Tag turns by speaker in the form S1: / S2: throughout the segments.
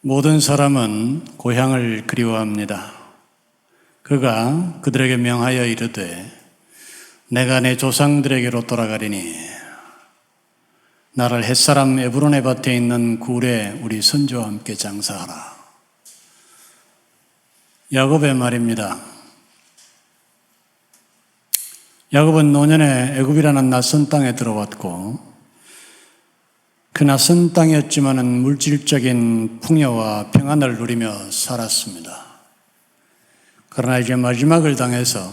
S1: 모든 사람은 고향을 그리워합니다. 그가 그들에게 명하여 이르되 내가 내 조상들에게로 돌아가리니 나를 햇사람 에브론의 밭에 있는 굴에 우리 선조와 함께 장사하라. 야곱의 말입니다. 야곱은 노년에 애굽이라는 낯선 땅에 들어왔고 그 낯선 땅이었지만은 물질적인 풍요와 평안을 누리며 살았습니다. 그러나 이제 마지막을 당해서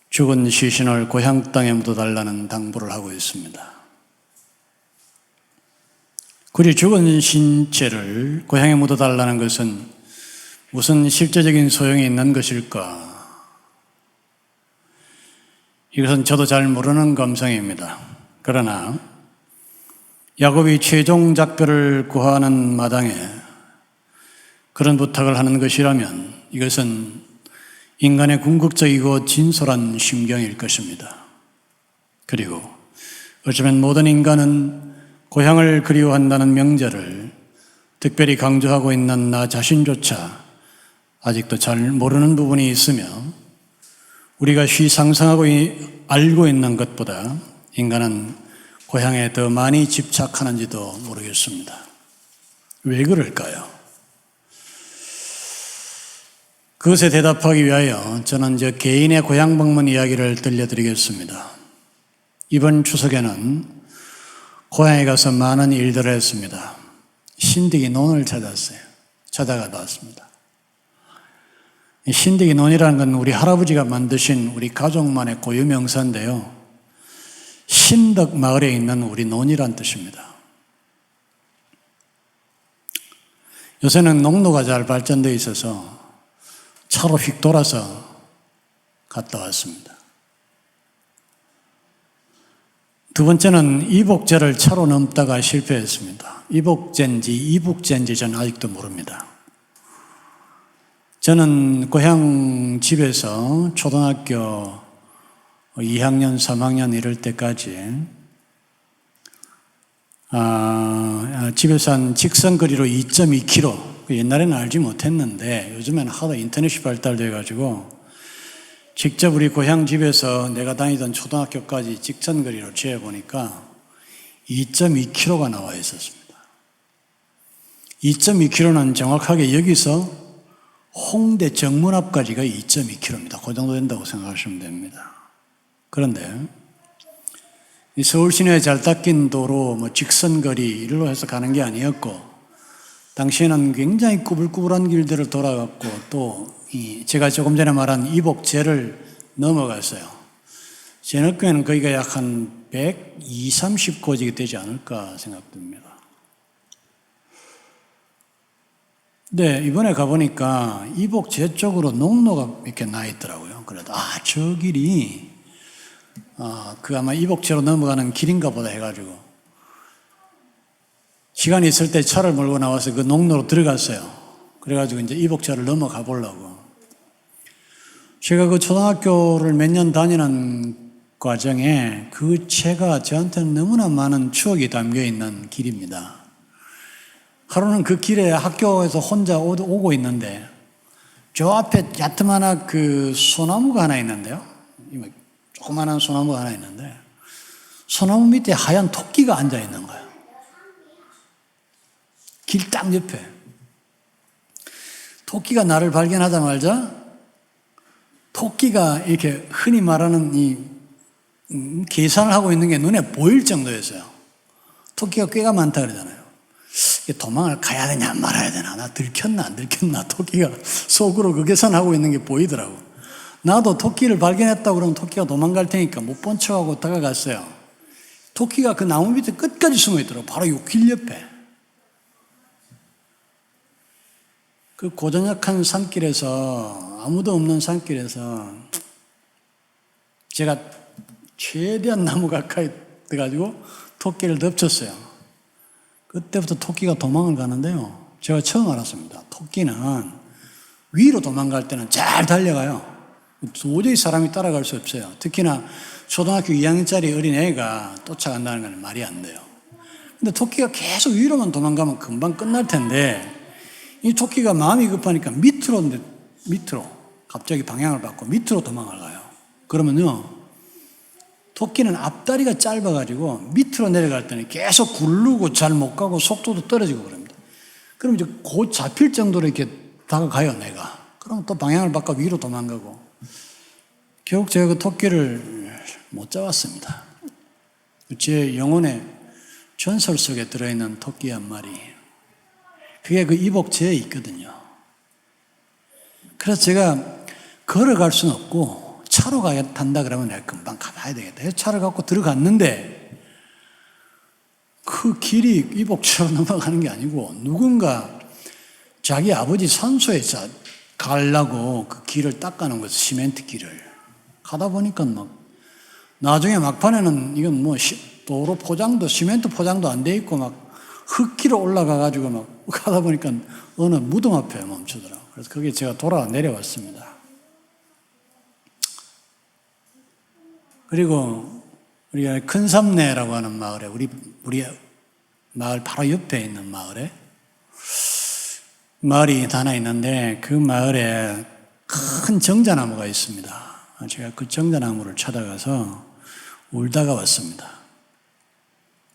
S1: 죽은 시신을 고향 땅에 묻어달라는 당부를 하고 있습니다. 굳이 죽은 신체를 고향에 묻어달라는 것은 무슨 실제적인 소용이 있는 것일까? 이것은 저도 잘 모르는 감성입니다. 그러나 야곱이 최종 작별을 구하는 마당에 그런 부탁을 하는 것이라면 이것은 인간의 궁극적이고 진솔한 심경일 것입니다. 그리고 어쩌면 모든 인간은 고향을 그리워한다는 명제를 특별히 강조하고 있는 나 자신조차 아직도 잘 모르는 부분이 있으며 우리가 쉬 상상하고 알고 있는 것보다 인간은 고향에 더 많이 집착하는지도 모르겠습니다. 왜 그럴까요? 그것에 대답하기 위하여 저는 개인의 고향 방문 이야기를 들려드리겠습니다. 이번 추석에는 고향에 가서 많은 일들을 했습니다. 신디기 논을 찾아가 봤습니다. 신디기 논이라는 건 우리 할아버지가 만드신 우리 가족만의 고유 명사인데요. 신덕 마을에 있는 우리 논이란 뜻입니다. 요새는 농로가 잘 발전되어 있어서 차로 휙 돌아서 갔다 왔습니다. 두 번째는 이복제를 차로 넘다가 실패했습니다. 이복제인지 이북제인지 저는 아직도 모릅니다. 저는 고향 집에서 초등학교 2학년, 3학년 이럴 때까지 집에서 한 직선거리로 2.2km, 옛날에는 알지 못했는데 요즘에는 하도 인터넷이 발달돼 가지고 직접 우리 고향 집에서 내가 다니던 초등학교까지 직선거리로 재보니까 2.2km가 나와 있었습니다. 2.2km는 정확하게 여기서 홍대 정문 앞까지가 2.2km입니다. 그 정도 된다고 생각하시면 됩니다. 그런데 이 서울 시내에 잘 닦인 도로, 직선거리 이리로 해서 가는 게 아니었고 당시에는 굉장히 꾸불꾸불한 길들을 돌아갔고 또 제가 조금 전에 말한 이복제를 넘어갔어요. 제 느낌에는 거기가 약 한 120, 30고지가 되지 않을까 생각됩니다. 근데 이번에 가보니까 이복제 쪽으로 농로가 이렇게 나 있더라고요. 그래도 저 길이 그 아마 이복제로 넘어가는 길인가 보다 해가지고 시간이 있을 때 차를 몰고 나와서 그 농로로 들어갔어요. 그래가지고 이제 이복제를 넘어가 보려고. 제가 그 초등학교를 몇 년 다니는 과정에 그 채가 저한테는 너무나 많은 추억이 담겨 있는 길입니다. 하루는 그 길에 학교에서 혼자 오고 있는데 저 앞에 야트마나 그 소나무가 하나 있는데요. 조그만한 소나무가 하나 있는데 소나무 밑에 하얀 토끼가 앉아 있는 거예요. 길 딱 옆에. 토끼가 나를 발견하자마자 토끼가 이렇게 흔히 말하는 계산을 하고 있는 게 눈에 보일 정도였어요. 토끼가 꽤가 많다 그러잖아요. 도망을 가야 되냐 말아야 되나, 나 들켰나 안 들켰나, 토끼가 속으로 그 계산하고 있는 게 보이더라고. 나도 토끼를 발견했다고 그러면 토끼가 도망갈 테니까 못 본 척하고 다가갔어요. 토끼가 그 나무 밑에 끝까지 숨어 있더라고. 바로 요 길 옆에. 그 고전역한 산길에서, 아무도 없는 산길에서 제가 최대한 나무 가까이 돼가지고 토끼를 덮쳤어요. 그때부터 토끼가 도망을 가는데요. 제가 처음 알았습니다. 토끼는 위로 도망갈 때는 잘 달려가요. 도저히 사람이 따라갈 수 없어요. 특히나 초등학교 2학년짜리 어린애가 쫓아간다는 건 말이 안 돼요. 근데 토끼가 계속 위로만 도망가면 금방 끝날 텐데 이 토끼가 마음이 급하니까 밑으로 갑자기 방향을 바꿔 밑으로 도망을 가요. 그러면요, 토끼는 앞다리가 짧아가지고 밑으로 내려갈 때는 계속 굴르고 잘 못 가고 속도도 떨어지고 그럽니다. 그럼 이제 곧 잡힐 정도로 이렇게 다가가요, 내가. 그럼 또 방향을 바꿔 위로 도망가고. 결국 제가 그 토끼를 못 잡았습니다. 제 영혼의 전설 속에 들어있는 토끼 한 마리. 그게 그 이복제에 있거든요. 그래서 제가 걸어갈 수는 없고 차로 탄다 그러면 내가 금방 가봐야 되겠다 해서 차를 갖고 들어갔는데 그 길이 이복제로 넘어가는 게 아니고 누군가 자기 아버지 산소에 가려고 그 길을 닦아놓은 거죠. 시멘트 길을. 가다 보니까 막 나중에 막판에는 이건 뭐 도로 포장도 시멘트 포장도 안 돼 있고 막 흙길로 올라가가지고 막 가다 보니까 어느 무덤 앞에 멈추더라고요. 그래서 거기에 제가 돌아 내려왔습니다. 그리고 우리가 큰삼내라고 하는 마을에 우리 마을 바로 옆에 있는 마을이 하나 있는데 그 마을에 큰 정자나무가 있습니다. 제가 그 정자나무를 찾아가서 울다가 왔습니다.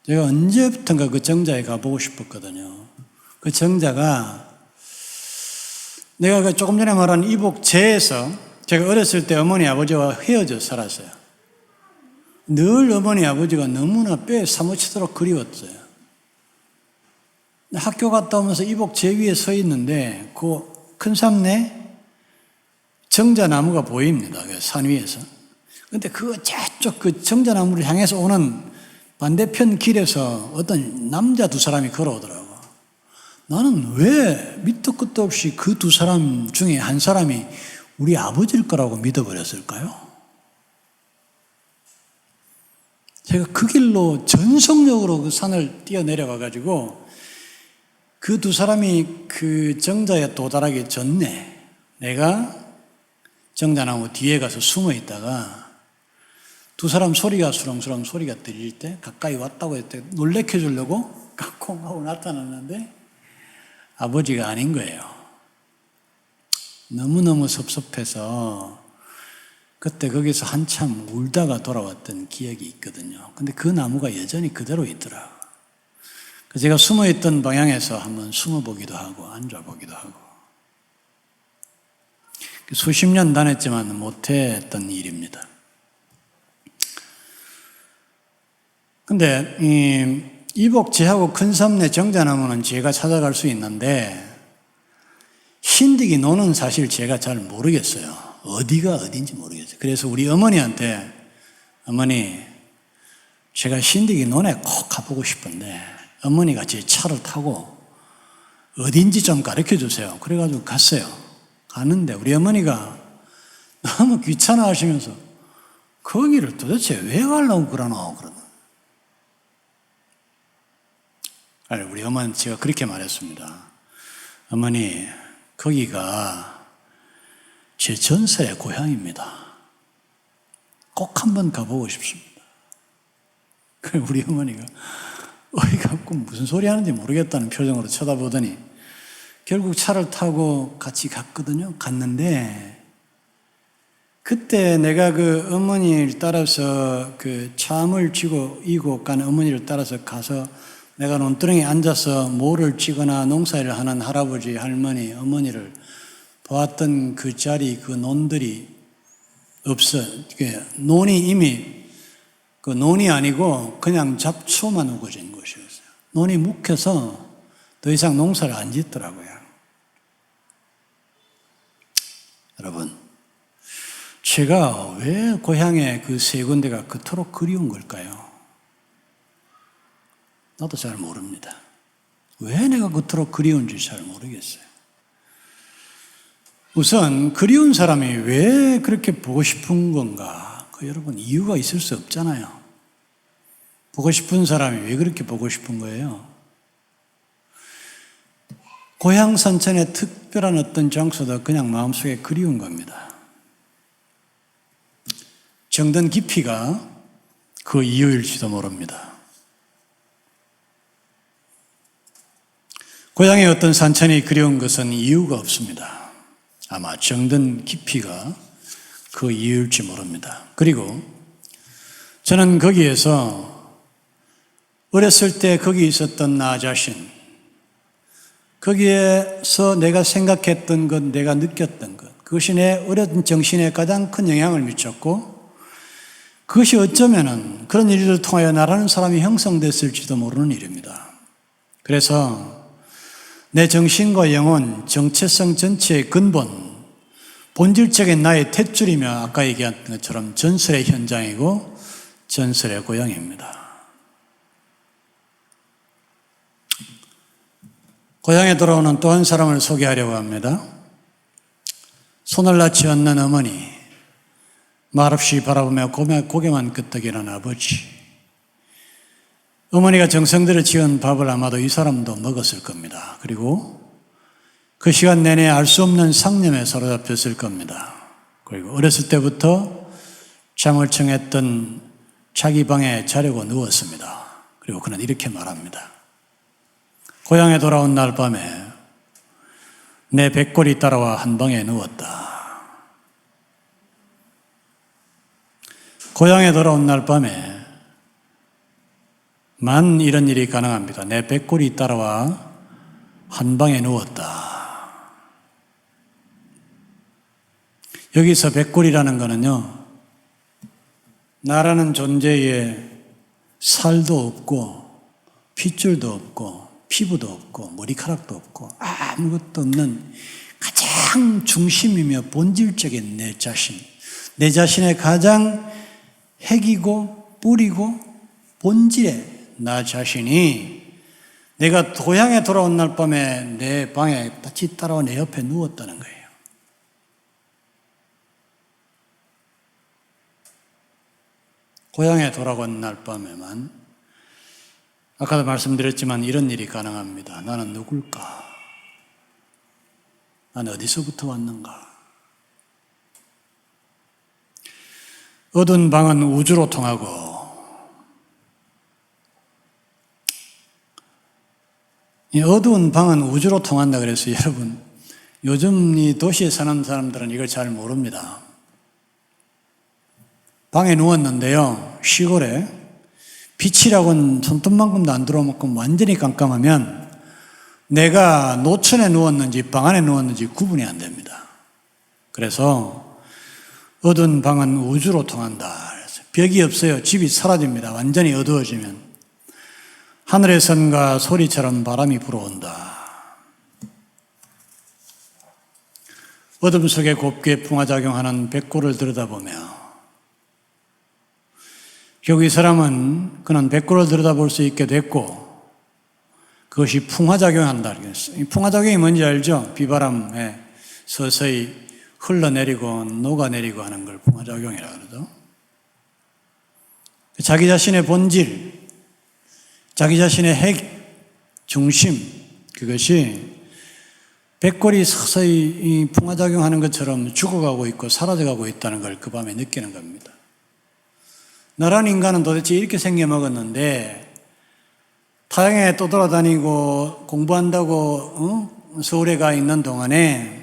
S1: 제가 언제부턴가 그 정자에 가보고 싶었거든요. 그 정자가 내가 조금 전에 말한 이복제에서 제가 어렸을 때 어머니 아버지와 헤어져 살았어요. 늘 어머니 아버지가 너무나 뼈에 사무치도록 그리웠어요. 학교 갔다 오면서 이복제 위에 서 있는데 그 큰산내 정자나무가 보입니다. 산 위에서. 근데 그 저쪽 그 정자나무를 향해서 오는 반대편 길에서 어떤 남자 두 사람이 걸어오더라고. 나는 왜 밑도 끝도 없이 그 두 사람 중에 한 사람이 우리 아버지일 거라고 믿어버렸을까요? 제가 그 길로 전속력으로 그 산을 뛰어내려가가지고 그 두 사람이 그 정자에 도달하기 전에 내가 정자나무 뒤에 가서 숨어 있다가 두 사람 소리가 수렁수렁 소리가 들릴 때 가까이 왔다고 했을 때 놀래켜 주려고 깍콩 하고 나타났는데 아버지가 아닌 거예요. 너무너무 섭섭해서 그때 거기서 한참 울다가 돌아왔던 기억이 있거든요. 근데 그 나무가 여전히 그대로 있더라고요. 제가 숨어있던 방향에서 한번 숨어보기도 하고 앉아보기도 하고 수십 년 다녔지만 못했던 일입니다. 근데 이복제하고 큰섬내 정자나무는 제가 찾아갈 수 있는데 신디기 노는 사실 제가 잘 모르겠어요. 어디가 어딘지 모르겠어요. 그래서 우리 어머니한테 어머니 제가 신디기 논에 꼭 가보고 싶은데 어머니가 제 차를 타고 어딘지 좀 가르쳐 주세요. 그래가지고 갔어요. 갔는데 우리 어머니가 너무 귀찮아 하시면서 거기를 도대체 왜 가려고 그러노? 아니, 우리 어머니는 제가 그렇게 말했습니다. 어머니, 거기가 제 전설의 고향입니다. 꼭 한번 가보고 싶습니다. 그래, 우리 어머니가 어이가 없고 무슨 소리 하는지 모르겠다는 표정으로 쳐다보더니 결국 차를 타고 같이 갔는데 그때 내가 그 어머니를 따라서 그 참을 이고 가는 어머니를 따라서 가서 내가 논두렁에 앉아서 모를 찌거나 농사일을 하는 할아버지, 할머니, 어머니를 보았던 그 자리, 그 논들이 없어. 논이 이미 그 논이 아니고 그냥 잡초만 우거진 곳이었어요. 논이 묵혀서 더 이상 농사를 안 짓더라고요. 여러분, 제가 왜 고향의 그 세 군데가 그토록 그리운 걸까요? 나도 잘 모릅니다. 왜 내가 그토록 그리운지 잘 모르겠어요. 우선 그리운 사람이 왜 그렇게 보고 싶은 건가? 여러분 이유가 있을 수 없잖아요. 보고 싶은 사람이 왜 그렇게 보고 싶은 거예요? 고향 산천의 특별한 어떤 장소도 그냥 마음속에 그리운 겁니다. 정든 깊이가 그 이유일지도 모릅니다. 고향의 어떤 산천이 그리운 것은 이유가 없습니다. 아마 정든 깊이가 그 이유일지 모릅니다. 그리고 저는 거기에서 어렸을 때 거기 있었던 나 자신, 거기에서 내가 생각했던 것, 내가 느꼈던 것, 그것이 내 어린 정신에 가장 큰 영향을 미쳤고, 그것이 어쩌면은 그런 일들을 통하여 나라는 사람이 형성됐을지도 모르는 일입니다. 그래서 내 정신과 영혼, 정체성 전체의 근본, 본질적인 나의 탯줄이며 아까 얘기한 것처럼 전설의 현장이고 전설의 고향입니다. 고향에 돌아오는 또 한 사람을 소개하려고 합니다. 손을 낳지 않는 어머니, 말없이 바라보며 고개만 끄덕이는 아버지. 어머니가 정성 들여 지은 밥을 아마도 이 사람도 먹었을 겁니다. 그리고 그 시간 내내 알 수 없는 상념에 사로잡혔을 겁니다. 그리고 어렸을 때부터 잠을 청했던 자기 방에 자려고 누웠습니다. 그리고 그는 이렇게 말합니다. 고향에 돌아온 날 밤에 내 백골이 따라와 한 방에 누웠다. 고향에 돌아온 날 밤에 만 이런 일이 가능합니다. 내 백골이 따라와 한 방에 누웠다. 여기서 백골이라는 거는요, 나라는 존재에 살도 없고 핏줄도 없고 피부도 없고 머리카락도 없고 아무것도 없는 가장 중심이며 본질적인 내 자신, 내 자신의 가장 핵이고 뿌리고 본질의 나 자신이 내가 고향에 돌아온 날 밤에 내 방에 같이 따라와 내 옆에 누웠다는 거예요. 고향에 돌아온 날 밤에만, 아까도 말씀드렸지만 이런 일이 가능합니다. 나는 누굴까? 나는 어디서부터 왔는가? 어두운 방은 우주로 통하고 이 어두운 방은 우주로 통한다 그래서 여러분, 요즘 이 도시에 사는 사람들은 이걸 잘 모릅니다. 방에 누웠는데요, 시골에 빛이라고는 손톱만큼도 안 들어오만큼 완전히 깜깜하면 내가 노천에 누웠는지 방 안에 누웠는지 구분이 안 됩니다. 그래서 어두운 방은 우주로 통한다. 벽이 없어요. 집이 사라집니다. 완전히 어두워지면. 하늘의 선과 소리처럼 바람이 불어온다. 어둠 속에 곱게 풍화작용하는 백골을 들여다보며 결국 이 사람은 그는 백골을 들여다볼 수 있게 됐고 그것이 풍화작용한다. 이 풍화작용이 뭔지 알죠? 비바람에 서서히 흘러내리고 녹아내리고 하는 걸 풍화작용이라고 그러죠. 자기 자신의 본질, 자기 자신의 핵, 중심, 그것이 백골이 서서히 풍화작용하는 것처럼 죽어가고 있고 사라져가고 있다는 걸 그 밤에 느끼는 겁니다. 나라는 인간은 도대체 이렇게 생겨먹었는데 타향에 떠돌아다니고 공부한다고 서울에 가 있는 동안에,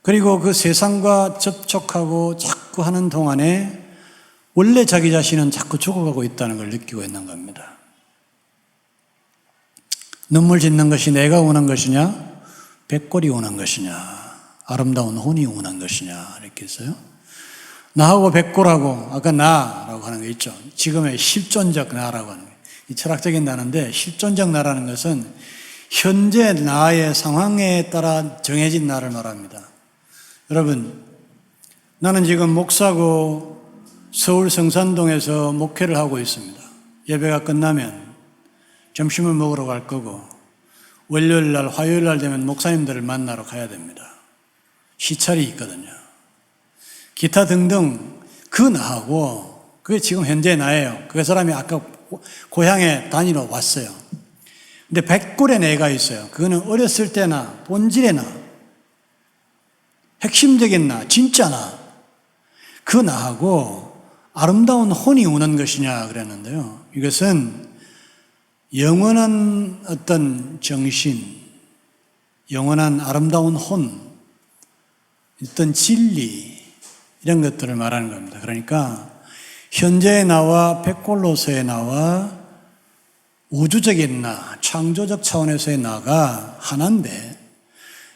S1: 그리고 그 세상과 접촉하고 자꾸 하는 동안에 원래 자기 자신은 자꾸 죽어가고 있다는 걸 느끼고 있는 겁니다. 눈물 짓는 것이 내가 원한 것이냐, 백골이 원한 것이냐, 아름다운 혼이 원한 것이냐, 이렇게 했어요. 나하고 백골하고, 아까 나라고 하는 거 있죠. 지금의 실존적 나라고 하는 거예요. 이 철학적인 나인데, 실존적 나라는 것은 현재 나의 상황에 따라 정해진 나를 말합니다. 여러분, 나는 지금 목사고 서울 성산동에서 목회를 하고 있습니다. 예배가 끝나면 점심을 먹으러 갈 거고, 월요일 날, 화요일 날 되면 목사님들을 만나러 가야 됩니다. 시찰이 있거든요. 기타 등등 그 나하고, 그게 지금 현재 나예요. 그 사람이 아까 고향에 다니러 왔어요. 근데 백골의 내가 있어요. 그거는 어렸을 때나 본질의 나, 핵심적인 나, 진짜 나, 그 나하고 아름다운 혼이 오는 것이냐 그랬는데요. 이것은 영원한 어떤 정신, 영원한 아름다운 혼, 어떤 진리, 이런 것들을 말하는 겁니다. 그러니까 현재의 나와 백골로서의 나와 우주적인 나, 창조적 차원에서의 나가 하나인데,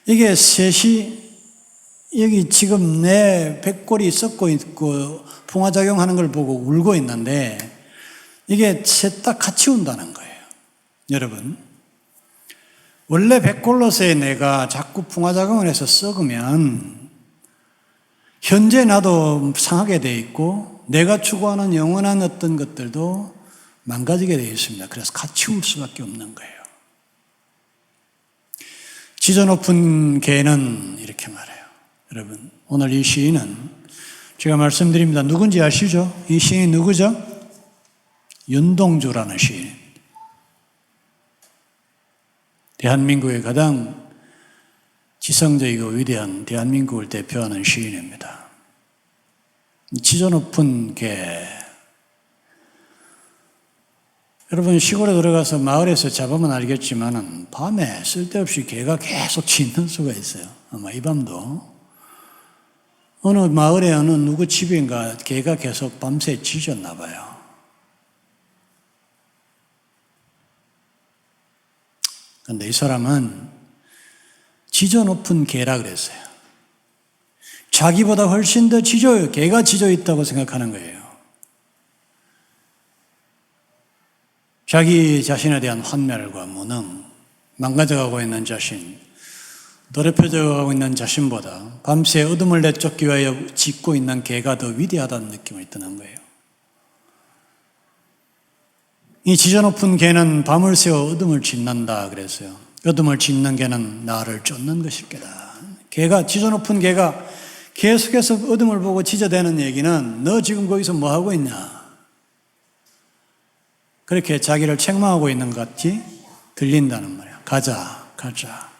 S1: 이게 셋이 여기 지금 내 백골이 썩고 있고 풍화작용하는 걸 보고 울고 있는데, 이게 셋 다 같이 운다는 거예요. 여러분, 원래 백골로서의 내가 자꾸 풍화작용을 해서 썩으면 현재 나도 상하게 돼 있고 내가 추구하는 영원한 어떤 것들도 망가지게 되어 있습니다. 그래서 같이 울 수밖에 없는 거예요. 지저 높은 개는 이렇게 말해요. 여러분, 오늘 이 시인은 제가 말씀드립니다. 누군지 아시죠? 이 시인이 누구죠? 윤동주라는 시인. 대한민국의 가장 지성적이고 위대한 대한민국을 대표하는 시인입니다. 지저 높은 개. 여러분, 시골에 들어가서 마을에서 잡으면 알겠지만 밤에 쓸데없이 개가 계속 짖는 수가 있어요. 아마 이 밤도 어느 마을에 어느 누구 집인가 개가 계속 밤새 짖었나 봐요. 그런데 이 사람은 지저 높은 개라 그랬어요. 자기보다 훨씬 더 지저요. 개가 지저 있다고 생각하는 거예요. 자기 자신에 대한 환멸과 무능, 망가져가고 있는 자신, 더럽혀져가고 있는 자신보다 밤새 어둠을 내쫓기 위하여 짖고 있는 개가 더 위대하다는 느낌을 드는 거예요. 이 지저 높은 개는 밤을 새워 어둠을 짖는다 그랬어요. 어둠을 짖는 개는 나를 쫓는 것일 게다. 개가, 지저 높은 개가 계속해서 어둠을 보고 짖어대는 얘기는 너 지금 거기서 뭐 하고 있냐? 그렇게 자기를 책망하고 있는 것 같이 들린다는 말이에요. 가자, 가자.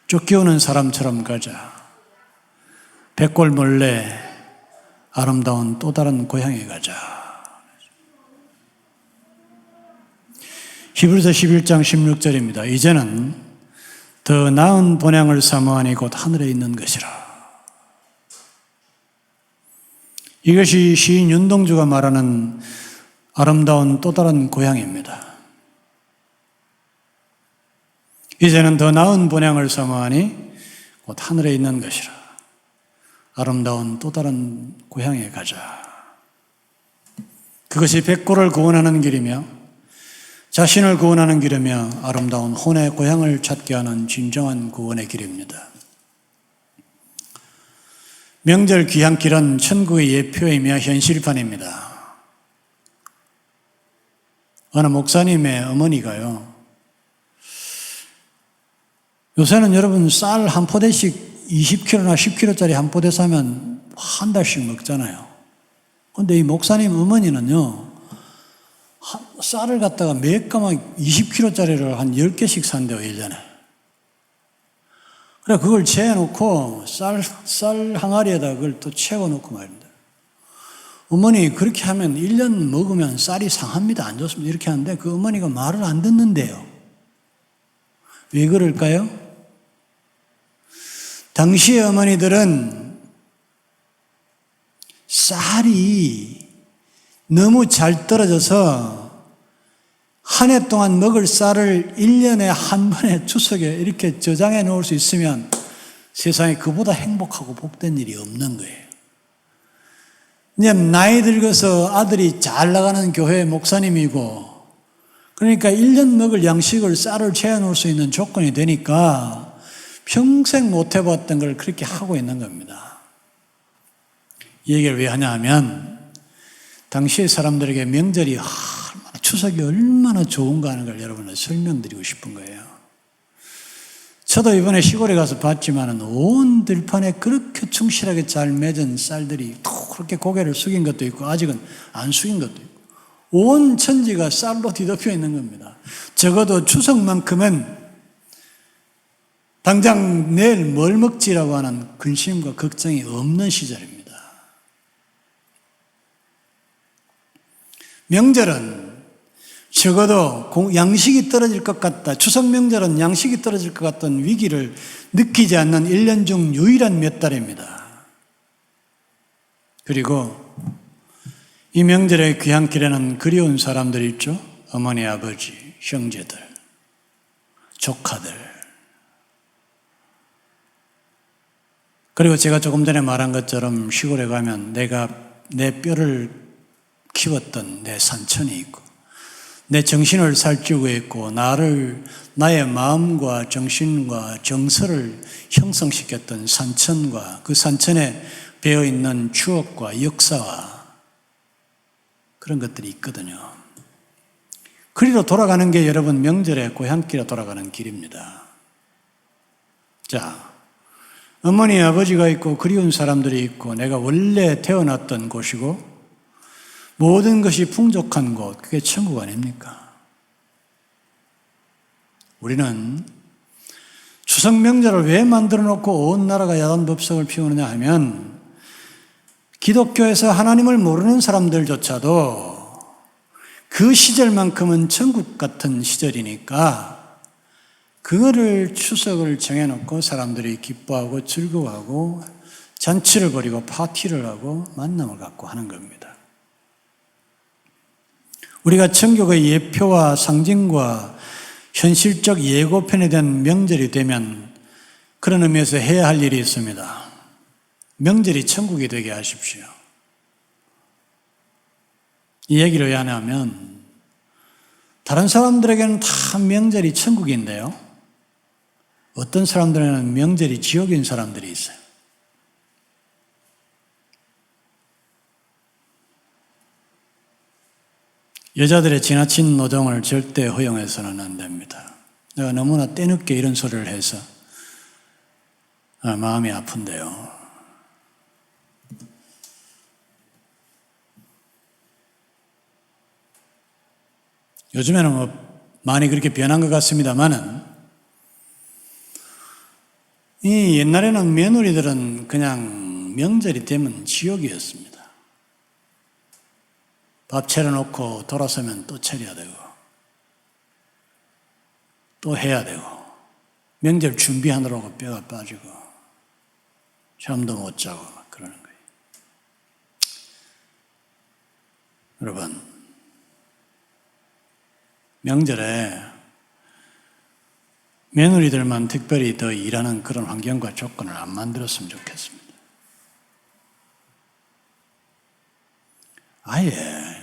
S1: 쫓겨오는 사람처럼 가자. 백골 몰래 아름다운 또 다른 고향에 가자. 히브리서 11장 16절입니다. 이제는 더 나은 본향을 사모하니 곧 하늘에 있는 것이라. 이것이 시인 윤동주가 말하는 아름다운 또 다른 고향입니다. 이제는 더 나은 본향을 사모하니 곧 하늘에 있는 것이라. 아름다운 또 다른 고향에 가자. 그것이 백골을 구원하는 길이며 자신을 구원하는 길이며 아름다운 혼의 고향을 찾게 하는 진정한 구원의 길입니다. 명절 귀향길은 천국의 예표이며 현실판입니다. 어느 목사님의 어머니가요, 요새는 여러분 쌀 한 포대씩 20kg나 10kg짜리 한 포대 사면 한 달씩 먹잖아요. 그런데 이 목사님 어머니는요, 쌀을 갖다가 몇 가막 20kg짜리를 한 10개씩 산대요, 1년에. 그래, 그걸 재놓고 쌀 항아리에다 그걸 또 채워놓고 말입니다. 어머니, 그렇게 하면 1년 먹으면 쌀이 상합니다. 안 좋습니다. 이렇게 하는데 그 어머니가 말을 안 듣는데요. 왜 그럴까요? 당시의 어머니들은 쌀이 너무 잘 떨어져서 한 해 동안 먹을 쌀을 1년에 한 번에 추석에 이렇게 저장해 놓을 수 있으면 세상에 그보다 행복하고 복된 일이 없는 거예요. 이제 나이 들어서 아들이 잘 나가는 교회 목사님이고, 그러니까 1년 먹을 양식을 쌀을 채워 놓을 수 있는 조건이 되니까 평생 못 해봤던 걸 그렇게 하고 있는 겁니다. 이 얘기를 왜 하냐 하면 당시의 사람들에게 명절이 얼마나, 추석이 얼마나 좋은가 하는 걸 여러분을 설명드리고 싶은 거예요. 저도 이번에 시골에 가서 봤지만 온 들판에 그렇게 충실하게 잘 맺은 쌀들이 그렇게 고개를 숙인 것도 있고 아직은 안 숙인 것도 있고 온 천지가 쌀로 뒤덮여 있는 겁니다. 적어도 추석만큼은 당장 내일 뭘 먹지라고 하는 근심과 걱정이 없는 시절입니다. 명절은 적어도 양식이 떨어질 것 같다. 추석 명절은 양식이 떨어질 것 같던 위기를 느끼지 않는 1년 중 유일한 몇 달입니다. 그리고 이 명절의 귀향길에는 그리운 사람들이 있죠. 어머니, 아버지, 형제들, 조카들. 그리고 제가 조금 전에 말한 것처럼 시골에 가면 내가 내 뼈를 키웠던 내 산천이 있고 내 정신을 살찌우고 있고 나의 마음과 정신과 정서를 형성시켰던 산천과 그 산천에 배어있는 추억과 역사와 그런 것들이 있거든요. 그리로 돌아가는 게 여러분 명절에 고향길에 돌아가는 길입니다. 자, 어머니 아버지가 있고 그리운 사람들이 있고 내가 원래 태어났던 곳이고 모든 것이 풍족한 곳, 그게 천국 아닙니까? 우리는 추석 명절을 왜 만들어 놓고 온 나라가 야단법석을 피우느냐 하면 기독교에서 하나님을 모르는 사람들조차도 그 시절만큼은 천국 같은 시절이니까 그거를 추석을 정해놓고 사람들이 기뻐하고 즐거워하고 잔치를 벌이고 파티를 하고 만남을 갖고 하는 겁니다. 우리가 천국의 예표와 상징과 현실적 예고편에 대한 명절이 되면 그런 의미에서 해야 할 일이 있습니다. 명절이 천국이 되게 하십시오. 이 얘기를 왜 하냐면 다른 사람들에게는 다 명절이 천국인데요. 어떤 사람들에게는 명절이 지옥인 사람들이 있어요. 여자들의 지나친 노동을 절대 허용해서는 안 됩니다. 내가 너무나 때늦게 이런 소리를 해서 마음이 아픈데요. 요즘에는 많이 그렇게 변한 것 같습니다만은 이 옛날에는 며느리들은 그냥 명절이 되면 지옥이었습니다. 밥 차려놓고 돌아서면 또 차려야 되고 또 해야 되고 명절 준비하느라고 뼈가 빠지고 잠도 못 자고 막 그러는 거예요. 여러분, 명절에 며느리들만 특별히 더 일하는 그런 환경과 조건을 안 만들었으면 좋겠습니다. 아예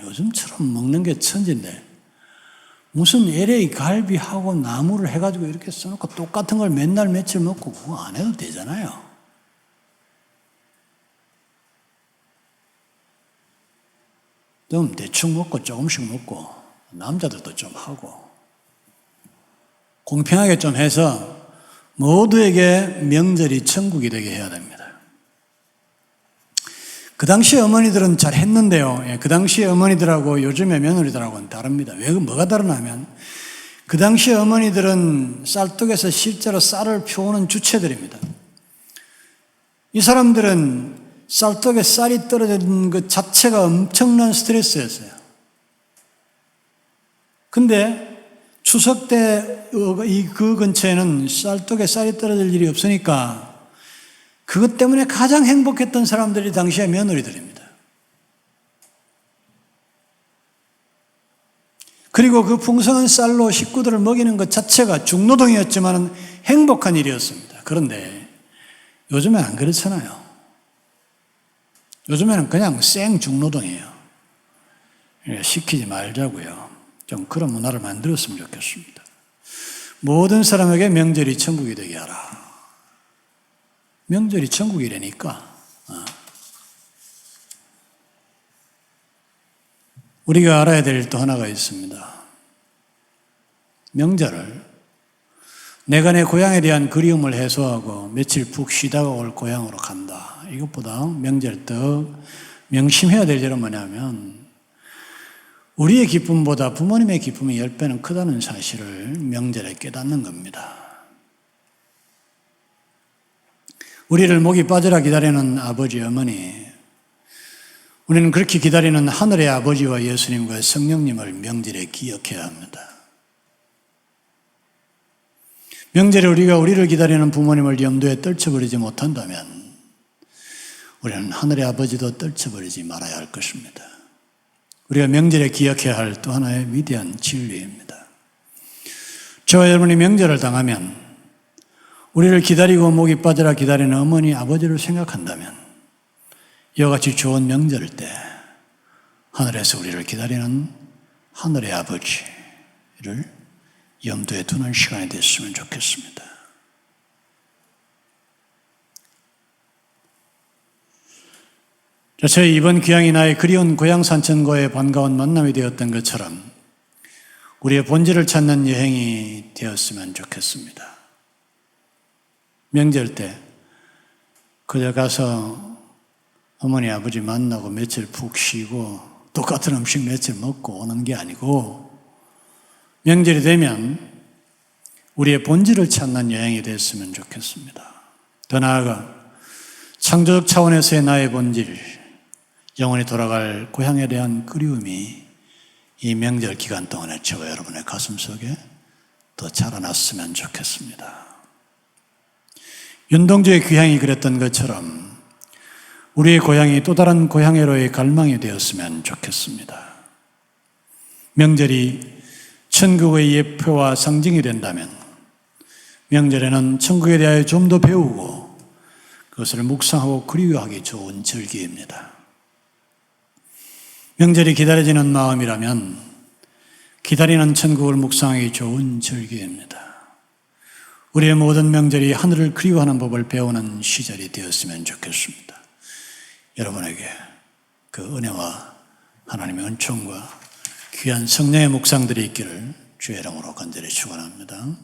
S1: 요즘처럼 먹는 게 천지인데 무슨 LA 갈비하고 나물을 해가지고 이렇게 써놓고 똑같은 걸 맨날 며칠 먹고 그거 안 해도 되잖아요. 좀 대충 먹고 조금씩 먹고 남자들도 좀 하고 공평하게 좀 해서 모두에게 명절이 천국이 되게 해야 됩니다. 그 당시에 어머니들은 잘 했는데요. 그 당시에 어머니들하고 요즘의 며느리들하고는 다릅니다. 왜, 뭐가 다르냐면 그 당시에 어머니들은 쌀떡에서 실제로 쌀을 펴오는 주체들입니다. 이 사람들은 쌀떡에 쌀이 떨어지는 것 자체가 엄청난 스트레스였어요. 근데 추석 때 그 근처에는 쌀떡에 쌀이 떨어질 일이 없으니까 그것 때문에 가장 행복했던 사람들이 당시의 며느리들입니다. 그리고 그 풍성한 쌀로 식구들을 먹이는 것 자체가 중노동이었지만 행복한 일이었습니다. 그런데 요즘엔 안 그렇잖아요. 요즘에는 그냥 생 중노동이에요. 시키지 말자고요. 좀 그런 문화를 만들었으면 좋겠습니다. 모든 사람에게 명절이 천국이 되게 하라. 명절이 천국이라니까. 우리가 알아야 될 일 또 하나가 있습니다. 명절을 내가 내 고향에 대한 그리움을 해소하고 며칠 푹 쉬다가 올 고향으로 간다. 이것보다 명절 더 명심해야 될 일은 뭐냐면 우리의 기쁨보다 부모님의 기쁨이 10배는 크다는 사실을 명절에 깨닫는 겁니다. 우리를 목이 빠져라 기다리는 아버지, 어머니, 우리는 그렇게 기다리는 하늘의 아버지와 예수님과 성령님을 명절에 기억해야 합니다. 명절에 우리를 기다리는 부모님을 염두에 떨쳐버리지 못한다면 우리는 하늘의 아버지도 떨쳐버리지 말아야 할 것입니다. 우리가 명절에 기억해야 할 또 하나의 위대한 진리입니다. 저와 여러분이 명절을 당하면 우리를 기다리고 목이 빠져라 기다리는 어머니, 아버지를 생각한다면 이와 같이 좋은 명절일 때 하늘에서 우리를 기다리는 하늘의 아버지를 염두에 두는 시간이 됐으면 좋겠습니다. 저희 이번 귀향이 나의 그리운 고향 산천과의 반가운 만남이 되었던 것처럼 우리의 본질을 찾는 여행이 되었으면 좋겠습니다. 명절 때 그저 가서 어머니 아버지 만나고 며칠 푹 쉬고 똑같은 음식 며칠 먹고 오는 게 아니고 명절이 되면 우리의 본질을 찾는 여행이 됐으면 좋겠습니다. 더 나아가 창조적 차원에서의 나의 본질, 영원히 돌아갈 고향에 대한 그리움이 이 명절 기간 동안에 저와 여러분의 가슴 속에 더 자라났으면 좋겠습니다. 윤동주의 귀향이 그랬던 것처럼 우리의 고향이 또 다른 고향으로의 갈망이 되었으면 좋겠습니다. 명절이 천국의 예표와 상징이 된다면 명절에는 천국에 대하여 좀 더 배우고 그것을 묵상하고 그리워하기 좋은 절기입니다. 명절이 기다려지는 마음이라면 기다리는 천국을 묵상하기 좋은 절기입니다. 우리의 모든 명절이 하늘을 그리워하는 법을 배우는 시절이 되었으면 좋겠습니다. 여러분에게 그 은혜와 하나님의 은총과 귀한 성령의 묵상들이 있기를 주의 이름으로 간절히 축원합니다.